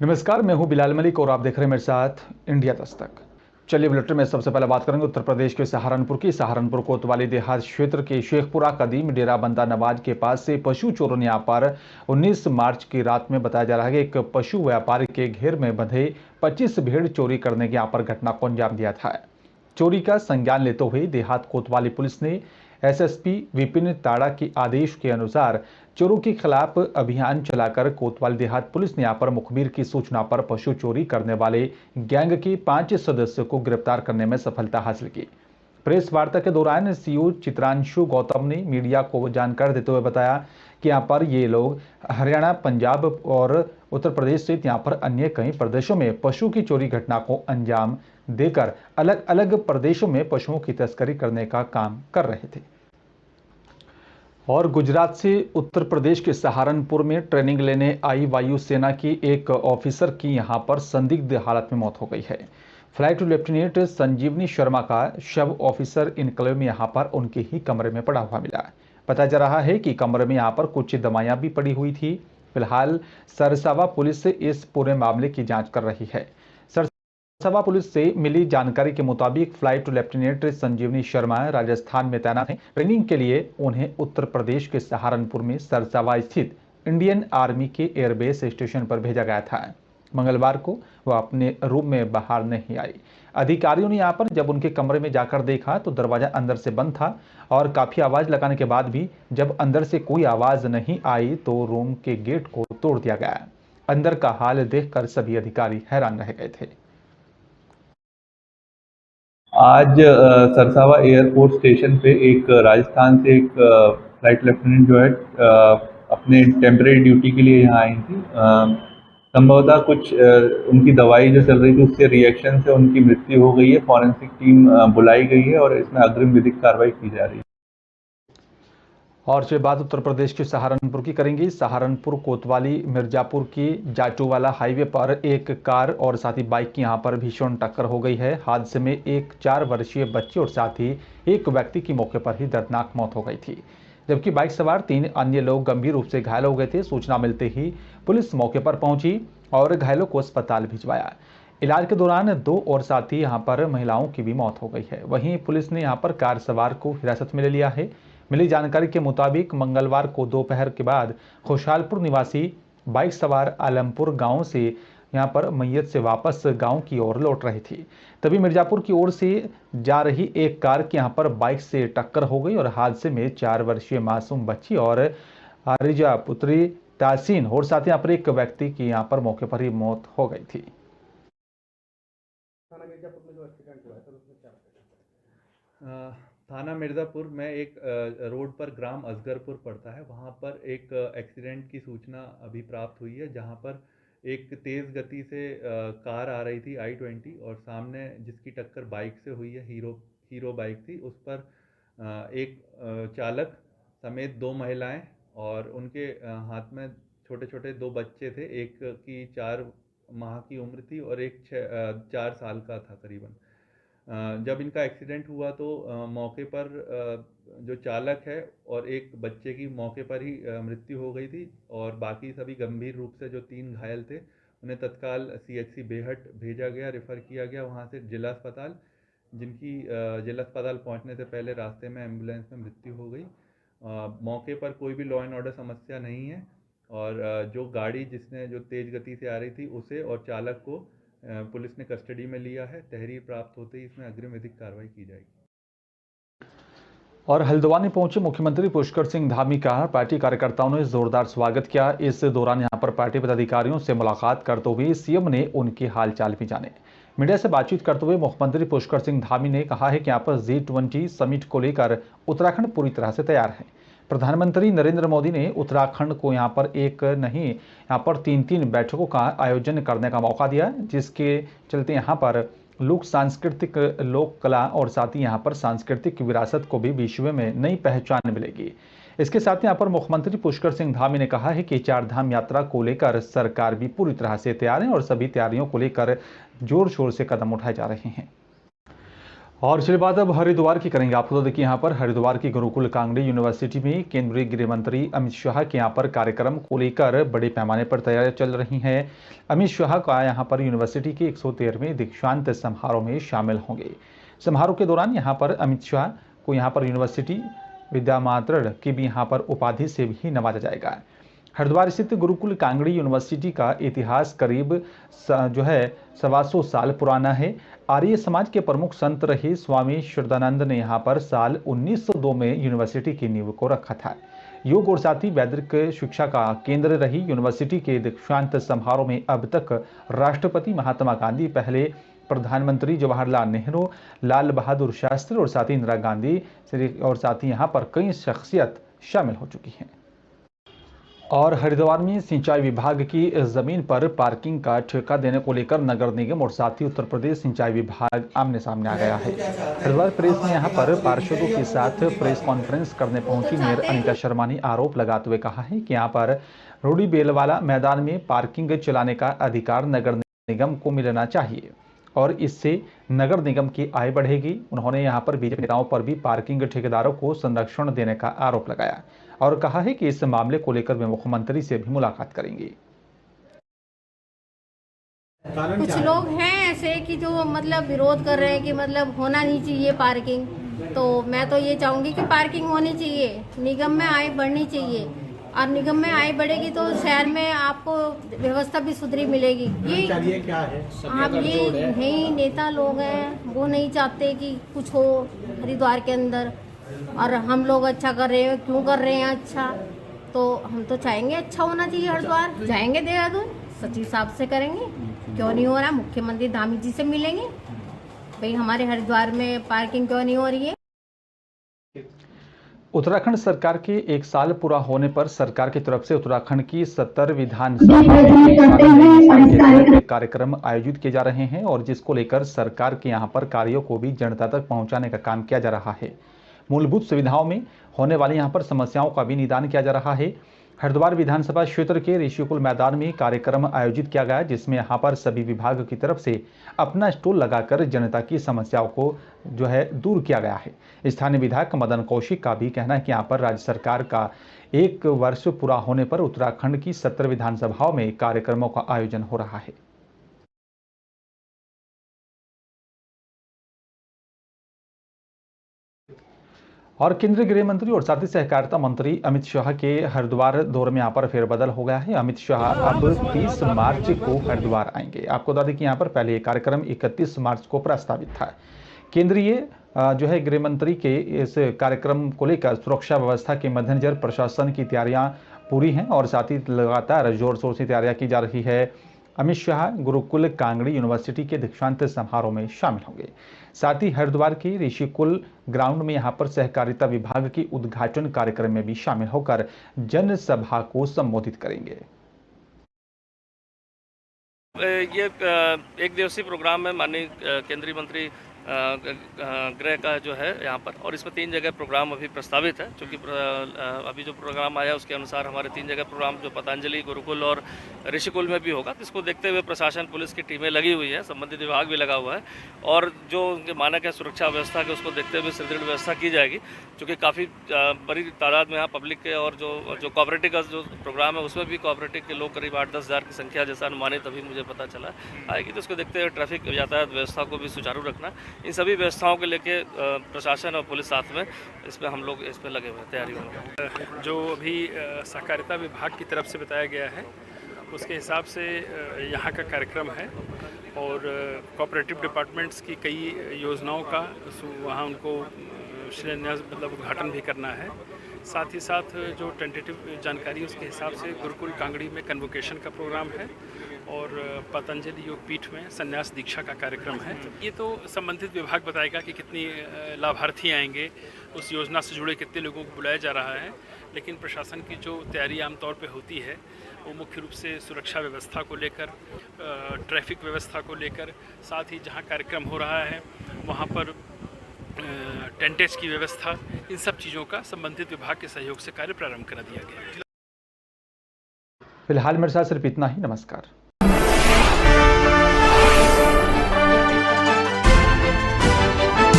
नमस्कार, मैं हूं बिलाल मलिक और आप देख रहे हैं मेरे साथ इंडिया दस्तक। चलिए बुलेटिन में सबसे पहले बात करेंगे उत्तर प्रदेश के सहारनपुर कोतवाली देहात क्षेत्र के शेखपुरा कदीम डेरा बंदा नवाज के पास से पशु चोरों ने यहां पर 19 मार्च की रात में बताया जा रहा है कि एक पशु व्यापारी के घेर में बंधे 25 भेड़ चोरी करने की यहां पर घटना को अंजाम दिया था। चोरी का संज्ञान लेते हुए देहात कोतवाली पुलिस ने एसएसपी विपिन ताड़ा के आदेश के अनुसार चोरों के खिलाफ अभियान चलाकर कोतवाली देहात पुलिस ने यहां पर मुखबिर की सूचना पर पशु चोरी करने वाले गैंग के 5 सदस्यों को गिरफ्तार करने में सफलता हासिल की। प्रेस वार्ता के दौरान सीओ चित्रांशु गौतम ने मीडिया को जानकारी देते हुए बताया कि यहां पर ये लोग हरियाणा, पंजाब और उत्तर प्रदेश सहित यहां पर अन्य कई प्रदेशों में पशु की चोरी घटना को अंजाम देकर अलग अलग प्रदेशों में पशुओं की तस्करी करने का काम कर रहे थे। और गुजरात से उत्तर प्रदेश के सहारनपुर में ट्रेनिंग लेने आई वायुसेना की एक ऑफिसर की यहां पर संदिग्ध हालत में मौत हो गई है। फ्लाइट लेफ्टिनेंट संजीवनी शर्मा का शव ऑफिसर इनक्लेव में यहां पर उनके ही कमरे में पड़ा हुआ मिला। बताया जा रहा है कि कमरे में यहां पर कुछ दवाइयां भी पड़ी हुई थी। फिलहाल सरसावा पुलिस इस पूरे मामले की जांच कर रही है। सभा पुलिस से मिली जानकारी के मुताबिक फ्लाइट लेफ्टिनेंट संजीवनी शर्मा राजस्थान में तैनात हैं। ट्रेनिंग के लिए उन्हें उत्तर प्रदेश के सहारनपुर में सरसावा स्थित इंडियन आर्मी के एयरबेस स्टेशन पर भेजा गया था। मंगलवार को वह अपने रूम में बाहर नहीं आई। अधिकारियों ने यहां पर जब उनके कमरे में जाकर देखा तो दरवाजा अंदर से बंद था और काफी आवाज लगाने के बाद भी जब अंदर से कोई आवाज नहीं आई तो रूम के गेट को तोड़ दिया गया। अंदर का हाल देखकर सभी अधिकारी हैरान रह गए थे। आज सरसावा एयरपोर्ट स्टेशन पे एक राजस्थान से एक फ्लाइट लेफ्टिनेंट जो है अपने टेम्परेरी ड्यूटी के लिए यहाँ आई थी। संभवतः कुछ उनकी दवाई जो चल रही थी उससे रिएक्शन से उनकी मृत्यु हो गई है। फॉरेंसिक टीम बुलाई गई है और इसमें अग्रिम विधिक कार्रवाई की जा रही है। और चलिए बात उत्तर प्रदेश के सहारनपुर की करेंगे। सहारनपुर कोतवाली मिर्जापुर की जाटूवाला हाईवे पर एक कार और साथ ही बाइक की यहां पर भीषण टक्कर हो गई है। हादसे में एक 4 वर्षीय बच्चे और साथ ही एक व्यक्ति की मौके पर ही दर्दनाक मौत हो गई थी, जबकि बाइक सवार 3 अन्य लोग गंभीर रूप से घायल हो गए थे। सूचना मिलते ही पुलिस मौके पर पहुंची और घायलों को अस्पताल भिजवाया। इलाज के दौरान 2 और साथी यहां पर महिलाओं की भी मौत हो गई है। वहीं पुलिस ने यहां पर कार सवार को हिरासत में ले लिया है। मिली जानकारी के मुताबिक मंगलवार को दोपहर के बाद खुशहालपुर निवासी बाइक सवार आलमपुर गांव से यहां पर मैयत से वापस गांव की ओर लौट रही थी। तभी मिर्जापुर की ओर से जा रही एक कार की यहां पर बाइक से टक्कर हो गई और हादसे में 4 वर्षीय मासूम बच्ची और आरिजा पुत्री तासीन और साथ ही यहां पर एक व्यक्ति की यहां पर मौके पर ही मौत हो गई थी। थाना मिर्ज़ापुर में एक रोड पर ग्राम असगरपुर पड़ता है, वहाँ पर एक एक्सीडेंट की सूचना अभी प्राप्त हुई है, जहाँ पर एक तेज़ गति से कार आ रही थी i20 और सामने जिसकी टक्कर बाइक से हुई है, हीरो बाइक थी। उस पर एक चालक समेत 2 महिलाएं और उनके हाथ में छोटे छोटे 2 बच्चे थे। एक की 4 माह की उम्र थी और एक 4 साल का था करीबन। जब इनका एक्सीडेंट हुआ तो मौके पर जो चालक है और एक बच्चे की मौके पर ही मृत्यु हो गई थी और बाकी सभी गंभीर रूप से जो 3 घायल थे उन्हें तत्काल सीएचसी बेहट भेजा गया, रेफर किया गया वहां से जिला अस्पताल, जिनकी जिला अस्पताल पहुंचने से पहले रास्ते में एम्बुलेंस में मृत्यु हो गई। मौके पर कोई भी लॉ एंड ऑर्डर समस्या नहीं है और जो गाड़ी जिसने जो तेज़ गति से आ रही थी उसे और चालक को पुलिस ने कस्टडी में लिया है। तहरीर प्राप्त होते ही इसमें अग्रिम विधिक कार्रवाई की जाएगी। और हल्द्वानी पहुंचे मुख्यमंत्री पुष्कर सिंह धामी का पार्टी कार्यकर्ताओं ने जोरदार स्वागत किया। इस दौरान यहां पर पार्टी पदाधिकारियों से मुलाकात करते हुए सीएम ने उनके हालचाल भी जाने। मीडिया से बातचीत करते हुए मुख्यमंत्री पुष्कर सिंह धामी ने कहा है कि यहां पर G20 समिट को लेकर उत्तराखंड पूरी तरह से तैयार है। प्रधानमंत्री नरेंद्र मोदी ने उत्तराखंड को यहां पर एक नहीं यहां पर 3-3 बैठकों का आयोजन करने का मौका दिया, जिसके चलते यहां पर लोक कला और साथ ही यहां पर सांस्कृतिक विरासत को भी विश्व में नई पहचान मिलेगी। इसके साथ ही यहां पर मुख्यमंत्री पुष्कर सिंह धामी ने कहा है कि 4 धाम यात्रा को लेकर सरकार भी पूरी तरह से तैयार है और सभी तैयारियों को लेकर जोर शोर से कदम उठाए जा रहे हैं। और चलिए बात अब हरिद्वार की करेंगे। आपको तो देखिए यहाँ पर हरिद्वार की गुरुकुल कांगड़ी यूनिवर्सिटी में केंद्रीय गृह मंत्री अमित शाह के यहाँ पर कार्यक्रम को लेकर बड़े पैमाने पर तैयारियां चल रही हैं। अमित शाह का यहाँ पर यूनिवर्सिटी के 113वें दीक्षांत समारोह में शामिल होंगे। समारोह के दौरान यहाँ पर अमित शाह को यहाँ पर यूनिवर्सिटी विद्यामातृ की भी यहाँ पर उपाधि से भी नवाजा जाएगा। हरिद्वार स्थित गुरुकुल कांगड़ी यूनिवर्सिटी का इतिहास करीब 125 साल पुराना है। आर्य समाज के प्रमुख संत रहे स्वामी श्रद्धानंद ने यहाँ पर साल 1902 में यूनिवर्सिटी की नींव को रखा था। योग और साथ ही वैदिक शिक्षा का केंद्र रही यूनिवर्सिटी के दीक्षांत समारोह में अब तक राष्ट्रपति महात्मा गांधी, पहले प्रधानमंत्री जवाहरलाल नेहरू, लाल बहादुर शास्त्री और साथ ही इंदिरा गांधी और साथ ही यहाँ पर कई शख्सियत शामिल हो चुकी हैं। और हरिद्वार में सिंचाई विभाग की जमीन पर पार्किंग का ठेका देने को लेकर नगर निगम और साथ ही उत्तर प्रदेश सिंचाई विभाग आमने सामने आ गया है। हरिद्वार प्रेस ने यहाँ पर पार्षदों के साथ प्रेस कॉन्फ्रेंस करने पहुंची मेयर अनिता शर्मा ने आरोप लगाते हुए कहा है कि यहाँ पर रोडी बेलवाला मैदान में पार्किंग चलाने का अधिकार नगर निगम को मिलना चाहिए और इससे नगर निगम की आय बढ़ेगी। उन्होंने यहाँ पर बीजेपी नेताओं पर भी पार्किंग ठेकेदारों को संरक्षण देने का आरोप लगाया और कहा है कि इस मामले को लेकर वे मुख्यमंत्री से भी मुलाकात करेंगे। कुछ लोग हैं ऐसे कि जो मतलब विरोध कर रहे हैं कि मतलब होना नहीं चाहिए पार्किंग, तो मैं तो ये चाहूंगी कि पार्किंग होनी चाहिए, निगम में आय बढ़नी चाहिए और निगम में आय बढ़ेगी तो शहर में आपको व्यवस्था भी सुधरी मिलेगी। ये क्या है? आप ये नहीं नेता लोग हैं, वो नहीं चाहते कि कुछ हो हरिद्वार के अंदर और हम लोग अच्छा कर रहे हैं, क्यों कर रहे हैं अच्छा? तो हम तो चाहेंगे अच्छा होना चाहिए हरिद्वार। जाएंगे देहरादून, सचिव साहब से करेंगे, क्यों नहीं हो रहा, मुख्यमंत्री धामी जी से मिलेंगे, भाई हमारे हरिद्वार में पार्किंग क्यों नहीं हो रही है। उत्तराखंड सरकार के 1 साल पूरा होने पर सरकार की तरफ से उत्तराखंड की 70 विधानसभा में कार्यक्रम आयोजित किए जा रहे हैं और जिसको लेकर सरकार के यहाँ पर कार्यों को भी जनता तक पहुंचाने का काम किया जा रहा है। मूलभूत सुविधाओं में होने वाली यहाँ पर समस्याओं का भी निदान किया जा रहा है। हरिद्वार विधानसभा क्षेत्र के ऋषिकुल मैदान में कार्यक्रम आयोजित किया गया जिसमें यहाँ पर सभी विभाग की तरफ से अपना स्टॉल लगाकर जनता की समस्याओं को दूर किया गया है। स्थानीय विधायक मदन कौशिक का भी कहना है कि यहाँ पर राज्य सरकार का 1 वर्ष पूरा होने पर उत्तराखंड की 70 विधानसभाओं में कार्यक्रमों का आयोजन हो रहा है। और केंद्रीय गृह मंत्री और साथ ही सहकारिता मंत्री अमित शाह के हरिद्वार दौरे में यहाँ पर फेरबदल हो गया है। अमित शाह अब 30 मार्च को हरिद्वार आएंगे। आपको बता दें कि यहाँ पर पहले ये कार्यक्रम 31 मार्च को प्रस्तावित था। केंद्रीय गृह मंत्री के इस कार्यक्रम को लेकर सुरक्षा व्यवस्था के मद्देनजर प्रशासन की तैयारियां पूरी हैं और साथ ही लगातार जोर शोर से तैयारियां की जा रही है। अमित शाह गुरुकुल कांगड़ी यूनिवर्सिटी के दीक्षांत समारोह में शामिल होंगे। साथ ही हरिद्वार के ऋषिकुल ग्राउंड में यहाँ पर सहकारिता विभाग की उद्घाटन कार्यक्रम में भी शामिल होकर जनसभा को संबोधित करेंगे। ये एक दिवसीय प्रोग्राम है माननीय केंद्रीय मंत्री गृह का जो है यहाँ पर, और इसमें 3 जगह प्रोग्राम अभी प्रस्तावित है। क्योंकि अभी जो प्रोग्राम आया उसके अनुसार हमारे 3 जगह प्रोग्राम जो पतंजलि, गुरुकुल और ऋषिकुल में भी होगा। तो इसको देखते हुए प्रशासन, पुलिस की टीमें लगी हुई है, संबंधित विभाग भी लगा हुआ है और जो उनके मानक है सुरक्षा व्यवस्था के उसको देखते हुए सुदृढ़ व्यवस्था की जाएगी। क्योंकि काफ़ी बड़ी तादाद में यहाँ पब्लिक के और जो कोऑपरेटिव का जो प्रोग्राम है उसमें भी कोऑपरेटिव के लोग करीब 8-10 हज़ार की संख्या जैसा अनुमानित अभी मुझे पता चला आएगी। तो उसको देखते हुए ट्रैफिक यातायात व्यवस्था को भी सुचारू रखना, इन सभी व्यवस्थाओं को लेके प्रशासन और पुलिस साथ में इसमें हम लोग इस पर लगे हुए हैं तैयारी में। जो अभी सहकारिता विभाग की तरफ से बताया गया है उसके हिसाब से यहाँ का कार्यक्रम है और कोऑपरेटिव डिपार्टमेंट्स की कई योजनाओं का वहाँ उनको शिलान्यास मतलब उद्घाटन भी करना है। साथ ही साथ जो टेंटेटिव जानकारी उसके हिसाब से गुरुकुल कांगड़ी में कन्वोकेशन का प्रोग्राम है और पतंजलि योग पीठ में संन्यास दीक्षा का कार्यक्रम है। ये तो संबंधित विभाग बताएगा कि कितनी लाभार्थी आएंगे, उस योजना से जुड़े कितने लोगों को बुलाया जा रहा है। लेकिन प्रशासन की जो तैयारी आमतौर पे होती है वो मुख्य रूप से सुरक्षा व्यवस्था को लेकर, ट्रैफिक व्यवस्था को लेकर, साथ ही जहाँ कार्यक्रम हो रहा है वहाँ पर टेंटेज की व्यवस्था, इन सब चीज़ों का संबंधित विभाग के सहयोग से कार्य प्रारंभ करा दिया गया है। फिलहाल मेरे साथ सिर्फ इतना ही। नमस्कार।